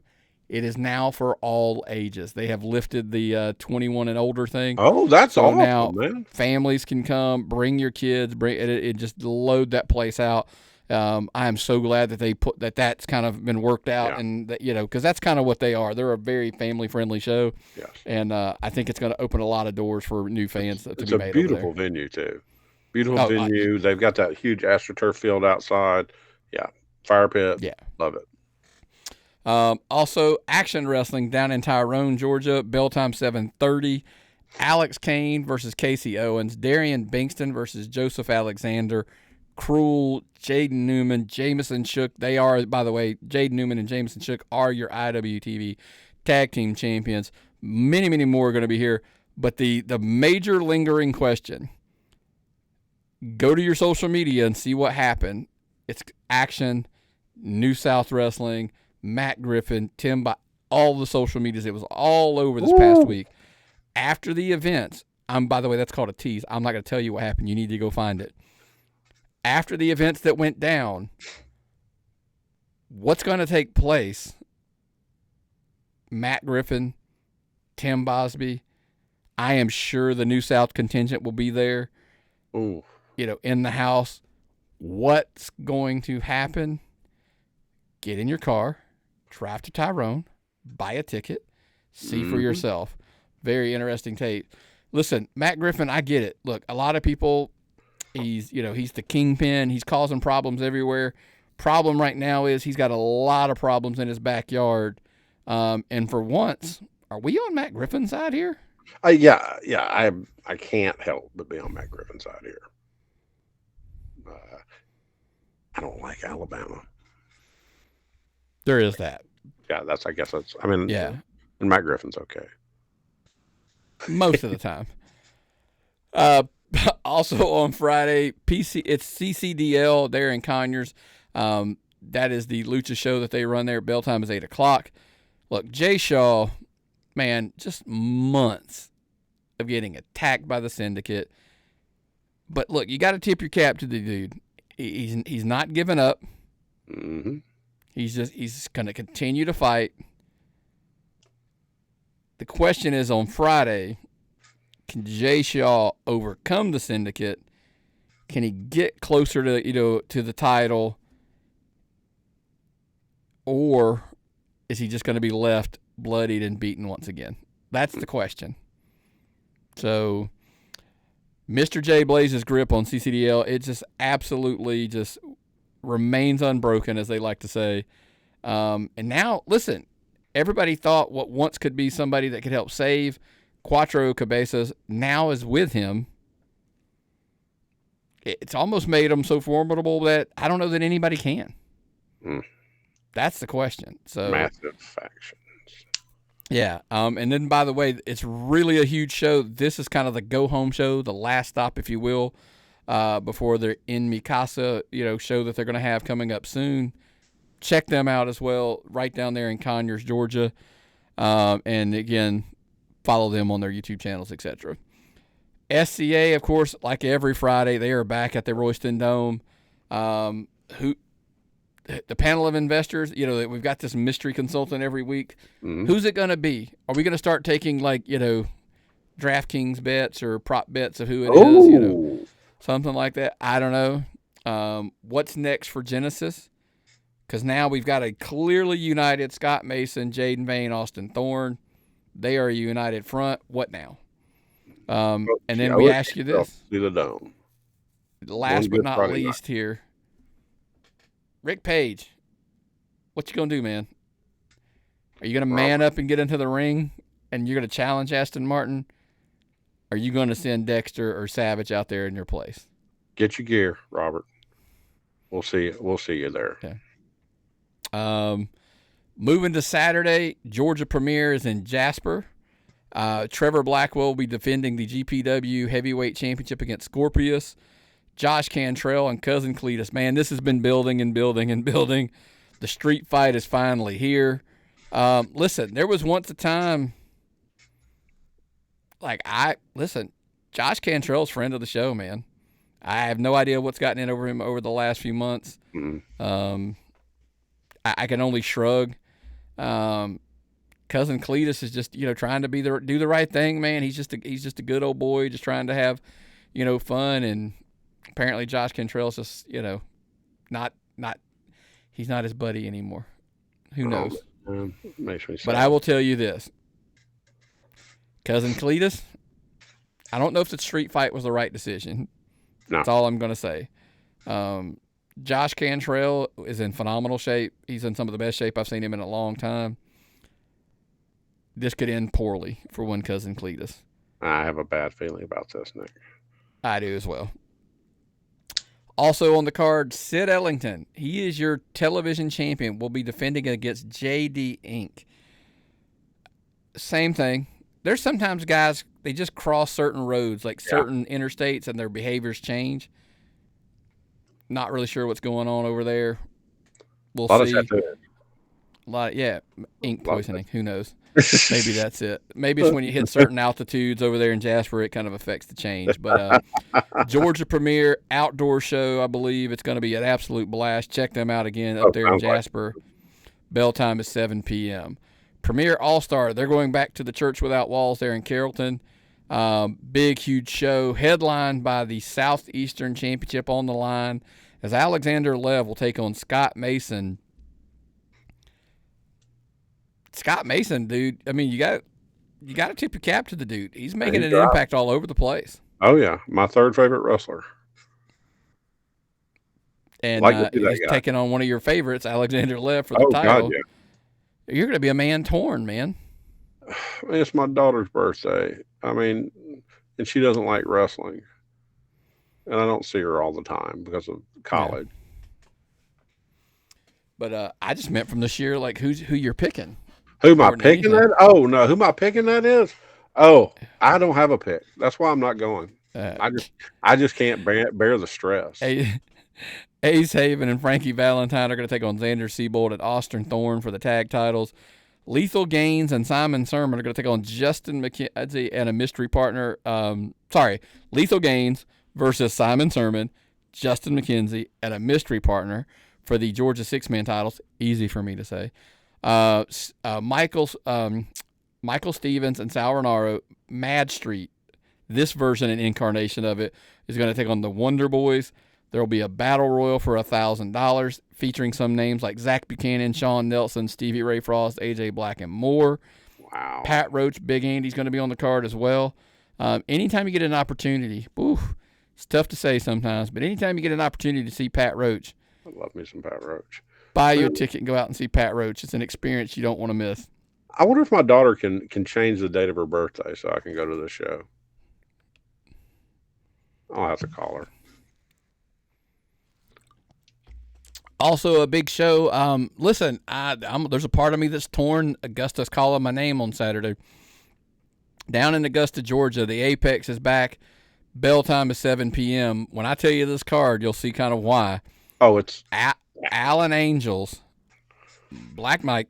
It is now for all ages. They have lifted the 21 and older thing. Oh, that's so awesome, now man. Families can come, bring your kids, bring it just load that place out. I am so glad that they put that's kind of been worked out, and that, because that's kind of what they are. They're a very family friendly show, yes. And I think it's going to open a lot of doors for new fans to be made. It's a beautiful venue too. Beautiful venue. They've got that huge AstroTurf field outside. Yeah, fire pit. Yeah, love it. Also, Action Wrestling down in Tyrone, Georgia. Bell time 7:30. Alex Kane versus Casey Owens. Darian Bankston versus Joseph Alexander. Krule, Jaden Newman, Jameson Shook. They are, by the way, Jaden Newman and Jameson Shook are your IWTV Tag Team Champions. Many, many more are going to be here. But the major lingering question, go to your social media and see what happened. It's Action, New South Wrestling, Matt Griffin, Tim, all the social medias. It was all over this past week. After the events, by the way, that's called a tease. I'm not going to tell you what happened. You need to go find it. After the events that went down, what's going to take place? Matt Griffin, Tim Bosby, I am sure the New South contingent will be there. Ooh. In the house. What's going to happen? Get in your car, drive to Tyrone, buy a ticket, see for yourself. Very interesting tape. Listen, Matt Griffin, I get it. Look, a lot of people, he's the kingpin. He's causing problems everywhere. Problem right now is he's got a lot of problems in his backyard. And for once, are we on Matt Griffin's side here? Yeah. I can't help but be on Matt Griffin's side here. I don't like Alabama. There is that. Yeah, I guess that's. I mean, yeah. And Matt Griffin's okay most of the time. Also on Friday, it's CCDL there in Conyers. That is the lucha show that they run there. Bell time is 8:00. Look, Jay Shaw, man, just months of getting attacked by the Syndicate. But look, you got to tip your cap to the dude. He's not giving up. Mm-hmm. He's going to continue to fight. The question is on Friday, can Jay Shaw overcome the Syndicate? Can he get closer to the title? Or is he just going to be left bloodied and beaten once again? That's the question. So Mr. J Blaze's grip on CCDL, it just absolutely just remains unbroken, as they like to say. And now, listen, everybody thought what once could be somebody that could help save Cuatro Cabezas now is with him. It's almost made him so formidable that I don't know that anybody can. That's the question. So massive factions. Yeah. And then, by the way, it's really a huge show. This is kind of the go-home show, the last stop, if you will, before their In Mi Casa, show that they're going to have coming up soon. Check them out as well, right down there in Conyers, Georgia. And, again, follow them on their YouTube channels, etc. SCA, of course, like every Friday, they are back at the Royston Dome. The panel of investors, we've got this mystery consultant every week. Mm-hmm. Who's it going to be? Are we going to start taking, DraftKings bets or prop bets of who it is? Something like that. I don't know. What's next for Genesis? Because now we've got a clearly united Scott Mason, Jaden Vane, Austin Thorne. They are a united front. What now? And then we ask you this. To the dome. Last but not least here. Rick Page, what you going to do, man? Are you going to man up and get into the ring and you're going to challenge Ashton Martin? Or are you going to send Dexter or Savage out there in your place? Get your gear, Robert. We'll see you there. Okay. Moving to Saturday, Georgia Premier is in Jasper. Trevor Blackwell will be defending the GPW Heavyweight Championship against Scorpius. Josh Cantrell and Cousin Cletus. Man, this has been building and building and building. The street fight is finally here. Listen, there was once a time, Josh Cantrell's friend of the show, man. I have no idea what's gotten in over him over the last few months. Mm-hmm. I can only shrug. Cousin Cletus is just, trying to do the right thing, man. He's just a good old boy, just trying to have, fun. And apparently Josh Cantrell's just, he's not his buddy anymore. Who knows? Makes me sad. But I will tell you this. Cousin Cletus, I don't know if the street fight was the right decision. No. That's all I'm going to say. Josh Cantrell is in phenomenal shape. He's in some of the best shape I've seen him in a long time. This could end poorly for one Cousin Cletus. I have a bad feeling about this, Nick. I do as well. Also on the card, Sid Ellington. He is your television champion. Will be defending against JD Inc. Same thing. There's sometimes guys, they just cross certain roads, like certain interstates, and their behaviors change. Not really sure what's going on over there. We'll see. Ink poisoning. Who knows? Maybe that's it. Maybe it's when you hit certain altitudes over there in Jasper, it kind of affects the change. But Georgia Premier outdoor show, I believe it's going to be an absolute blast. Check them out again up there in Jasper. Bell time is 7 p.m. Premier All-Star, they're going back to the Church Without Walls there in Carrollton. Big, huge show, headlined by the Southeastern Championship on the line as Alexander Lev will take on Scott Mason. Scott Mason, dude, I mean, you got to tip your cap to the dude. He's making an impact all over the place. Oh, yeah. My third favorite wrestler. And he's taking on one of your favorites, Alexander Lev, for the title. God, yeah. You're going to be a man torn, man. It's my daughter's birthday. I mean, and she doesn't like wrestling. And I don't see her all the time because of college. Yeah. But I just meant from the sheer, like, who you're picking. Who am I picking that? Oh, no. Who am I picking that is? Oh, I don't have a pick. That's why I'm not going. I just can't bear the stress. Ace Haven and Frankie Valentine are going to take on Xander Seabold and Austin Thorne for the tag titles. Lethal Gaines and Simon Sermon are going to take on Justin McKenzie and a mystery partner. Lethal Gaines versus Simon Sermon, Justin McKenzie, and a mystery partner for the Georgia six-man titles. Easy for me to say. Michael Stevens and Sal Renaro, Mad Street. This version and incarnation of it is going to take on the Wonder Boys. There will be a battle royal for $1,000 featuring some names like Zach Buchanan, Sean Nelson, Stevie Ray Frost, AJ Black, and more. Wow. Pat Roach, Big Andy's going to be on the card as well. Anytime you get an opportunity, it's tough to say sometimes, but anytime you get an opportunity to see Pat Roach, I love me some Pat Roach. Buy your ticket and go out and see Pat Roach. It's an experience you don't want to miss. I wonder if my daughter can change the date of her birthday so I can go to the show. I'll have to call her. Also, a big show. Listen, there's a part of me that's torn. Augusta's calling my name on Saturday. Down in Augusta, Georgia, the Apex is back. Bell time is 7 p.m. When I tell you this card, you'll see kind of why. Oh, it's Alan Angels, Black Mike,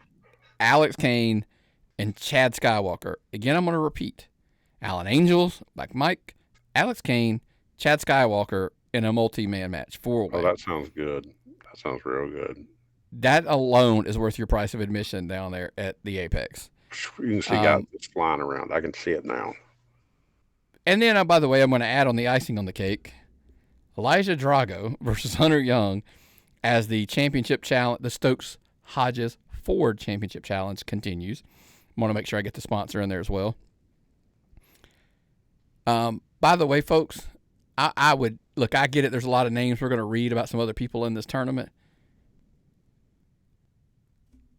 Alex Kane, and Chad Skywalker. Again, I'm going to repeat. Alan Angels, Black Mike, Alex Kane, Chad Skywalker in a multi-man match. 4-way. Oh, that sounds good. That sounds real good. That alone is worth your price of admission down there at the Apex. You can see guys just flying around. I can see it now. And then, by the way, I'm going to add on the icing on the cake, Elijah Drago versus Hunter Young as the championship challenge, the Stokes Hodges Ford Championship Challenge continues. I want to make sure I get the sponsor in there as well. By the way, folks, I would look. I get it. There's a lot of names we're going to read about some other people in this tournament.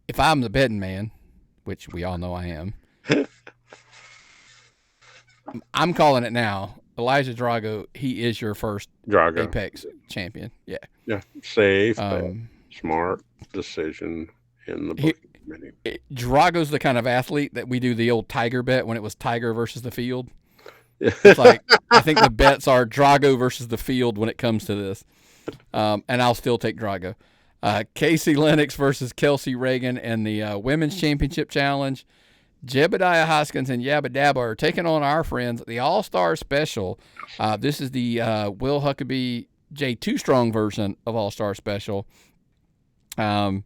If I'm the betting man, which we all know I am, I'm calling it now. Elijah Drago, he is your first Apex champion. Yeah. Yeah. Safe, smart decision in the booking committee. Drago's the kind of athlete that we do the old Tiger bet when it was Tiger versus the field. It's like, I think the bets are Drago versus the field when it comes to this. And I'll still take Drago. Casey Lennox versus Kelsey Reagan and the Women's Championship Challenge. Jebediah Hoskins and Yabba Dabba are taking on our friends, the All-Star Special. This is the Will Huckabee J2 Strong version of All-Star Special. And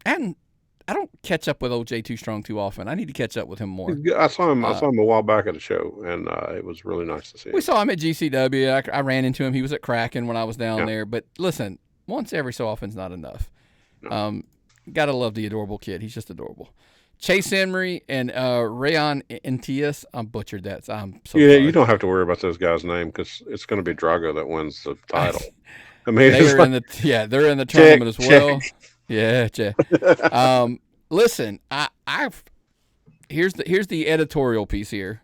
I don't catch up with old J2 Strong too often. I need to catch up with him more. I saw him a while back at a show, and it was really nice to see him. We saw him at GCW. I ran into him. He was at Kraken when I was down there. But listen, once every so often is not enough. No. Gotta love the adorable kid. He's just adorable. Chase Emery and Rayon Entias. I butchered that. I'm so sorry. You don't have to worry about those guys' name because it's going to be Drago that wins the title. I mean, they're in the tournament as well. Yeah, listen, here's the editorial piece here.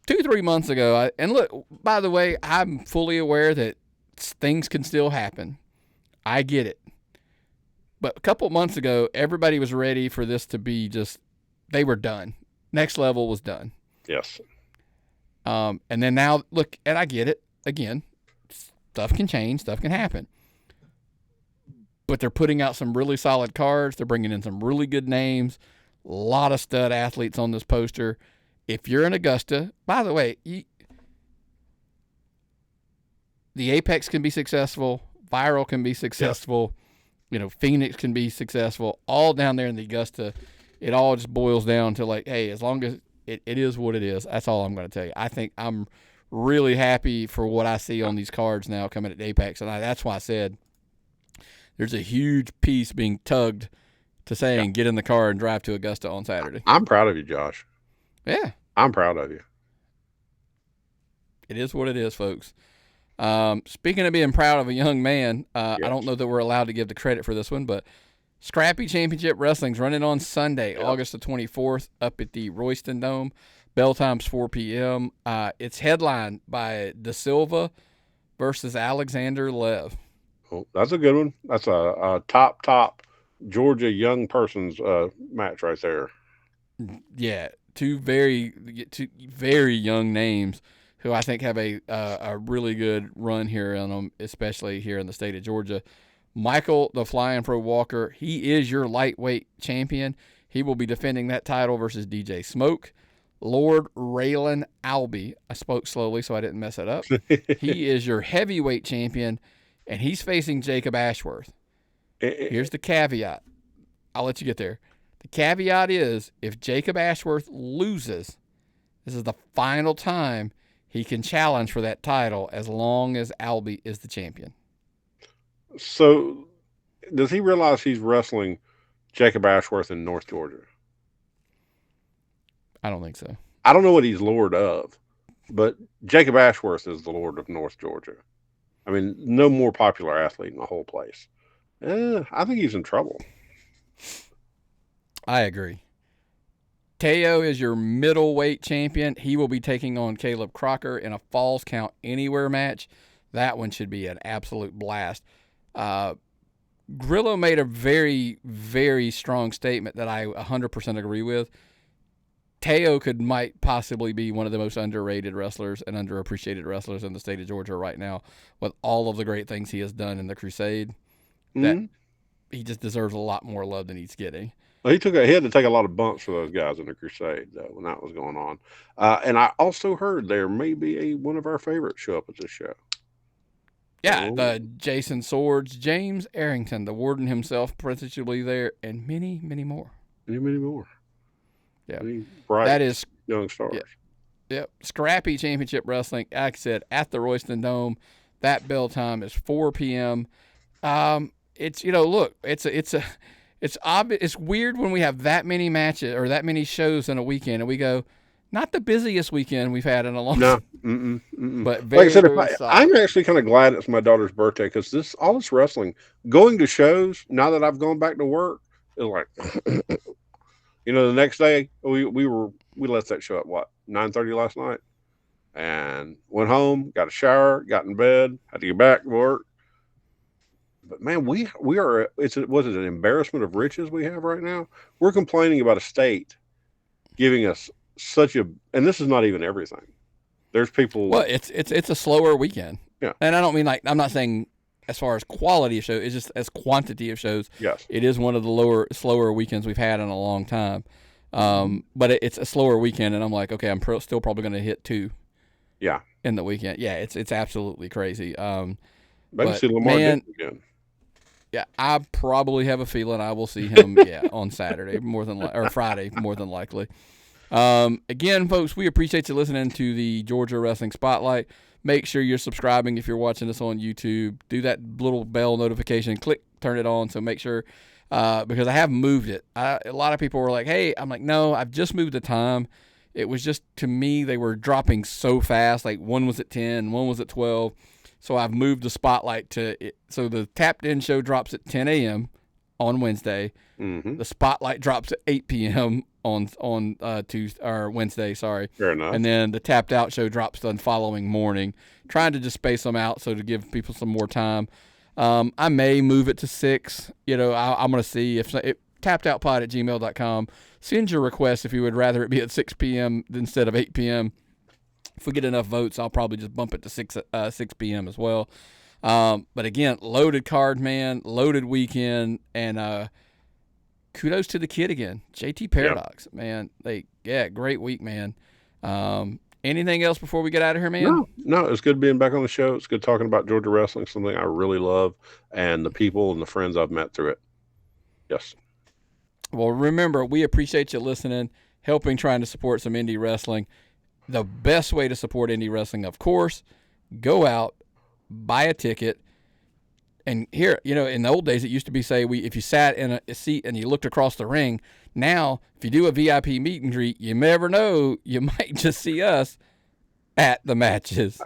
2-3 months ago, and look, by the way, I'm fully aware that things can still happen. I get it. But a couple months ago, everybody was ready for this to be they were done. Next Level was done. Yes. And then now, look, and I get it. Again, stuff can change, stuff can happen. But they're putting out some really solid cards. They're bringing in some really good names. A lot of stud athletes on this poster. If you're in Augusta, by the way, the Apex can be successful. Viral can be successful. Yep. Phoenix can be successful. All down there in the Augusta, it all just boils down to hey, as long as it is what it is, that's all I'm going to tell you. I think I'm really happy for what I see on these cards now coming at Apex. And that's why I said there's a huge piece being tugged to saying get in the car and drive to Augusta on Saturday. I'm proud of you, Josh. Yeah. I'm proud of you. It is what it is, folks. Speaking of being proud of a young man, I don't know that we're allowed to give the credit for this one, but Scrappy Championship Wrestling's running on Sunday, August the 24th, up at the Royston Dome. Bell time's 4 p.m. It's headlined by Da Silva versus Alexander Lev. Oh, that's a good one. That's a top Georgia young person's match right there. Yeah, two very young names who I think have a really good run here on them, especially here in the state of Georgia. Michael, the Flying Pro Walker, he is your lightweight champion. He will be defending that title versus DJ Smoke. Lord Raylan Albee, I spoke slowly so I didn't mess it up. He is your heavyweight champion, and he's facing Jacob Ashworth. Here's the caveat. I'll let you get there. The caveat is if Jacob Ashworth loses, this is the final time he can challenge for that title as long as Albee is the champion. So does he realize he's wrestling Jacob Ashworth in North Georgia? I don't think so. I don't know what he's lord of, but Jacob Ashworth is the lord of North Georgia. I mean, no more popular athlete in the whole place. I think he's in trouble. I agree. Teo is your middleweight champion. He will be taking on Caleb Crocker in a Falls Count Anywhere match. That one should be an absolute blast. Grillo made a very, very strong statement that I 100% agree with. Teo might possibly be one of the most underrated wrestlers and underappreciated wrestlers in the state of Georgia right now with all of the great things he has done in the Crusade. That he just deserves a lot more love than he's getting. Well, he had to take a lot of bumps for those guys in the Crusade, though, when that was going on. And I also heard there may be one of our favorites show up at this show. Yeah, the Jason Swords, James Arrington, the warden himself, principally there, and many, many more. Many more. Yeah, bright, that is young stars. Yep. Scrappy Championship Wrestling, like I said, at the Royston Dome. That bell time is 4 p.m. It's look, it's weird when we have that many matches or that many shows in a weekend, and we go, not the busiest weekend we've had in a long time. But very, like I said, I'm actually kind of glad it's my daughter's birthday because all this wrestling, going to shows now that I've gone back to work, is like. The next day we left that show at 9:30 last night, and went home, got a shower, got in bed, had to get back to work. But man, we are. Was it an embarrassment of riches we have right now? We're complaining about a state giving us and this is not even everything. There's people. Well, it's a slower weekend. Yeah, and I don't mean I'm not saying. As far as quality of shows, it's just as quantity of shows. Yes, it is one of the slower weekends we've had in a long time. But it's a slower weekend, and I'm like, okay, I'm still probably going to hit 2. Yeah, in the weekend. Yeah, it's absolutely crazy. Maybe see Lamar again. Yeah, I probably have a feeling I will see him. On Saturday or Friday more than likely. Again, folks, we appreciate you listening to the Georgia Wrestling Spotlight. Make sure you're subscribing if you're watching this on YouTube. Do that little bell notification. Turn it on. So make sure, because I have moved it. A lot of people were like, hey, I'm like, no, I've just moved the time. It was just, to me, they were dropping so fast. Like one was at 10, one was at 12. So I've moved the spotlight to it. So the Tapped In show drops at 10 a.m. on Wednesday. Mm-hmm. The spotlight drops at 8 p.m. on Tuesday or Wednesday, sorry. Fair enough. And then the Tapped Out show drops the following morning. Trying to just space them out so to give people some more time. I may move it to 6. I'm going to see if tappedoutpod@gmail.com. Send your request if you would rather it be at 6 p.m. instead of 8 p.m. If we get enough votes, I'll probably just bump it to 6 p.m. as well. But again, loaded card, man, loaded weekend, and kudos to the kid again, JT Paradox, man. Great week, man. Anything else before we get out of here, man? No, it's good being back on the show. It's good talking about Georgia wrestling, something I really love, and the people and the friends I've met through it. Yes. Well, remember, we appreciate you listening, trying to support some indie wrestling. the best way to support indie wrestling, of course, go out, buy a ticket. And here, in the old days, it used to be, if you sat in a seat and you looked across the ring. Now, if you do a VIP meet and greet, you never know, you might just see us at the matches.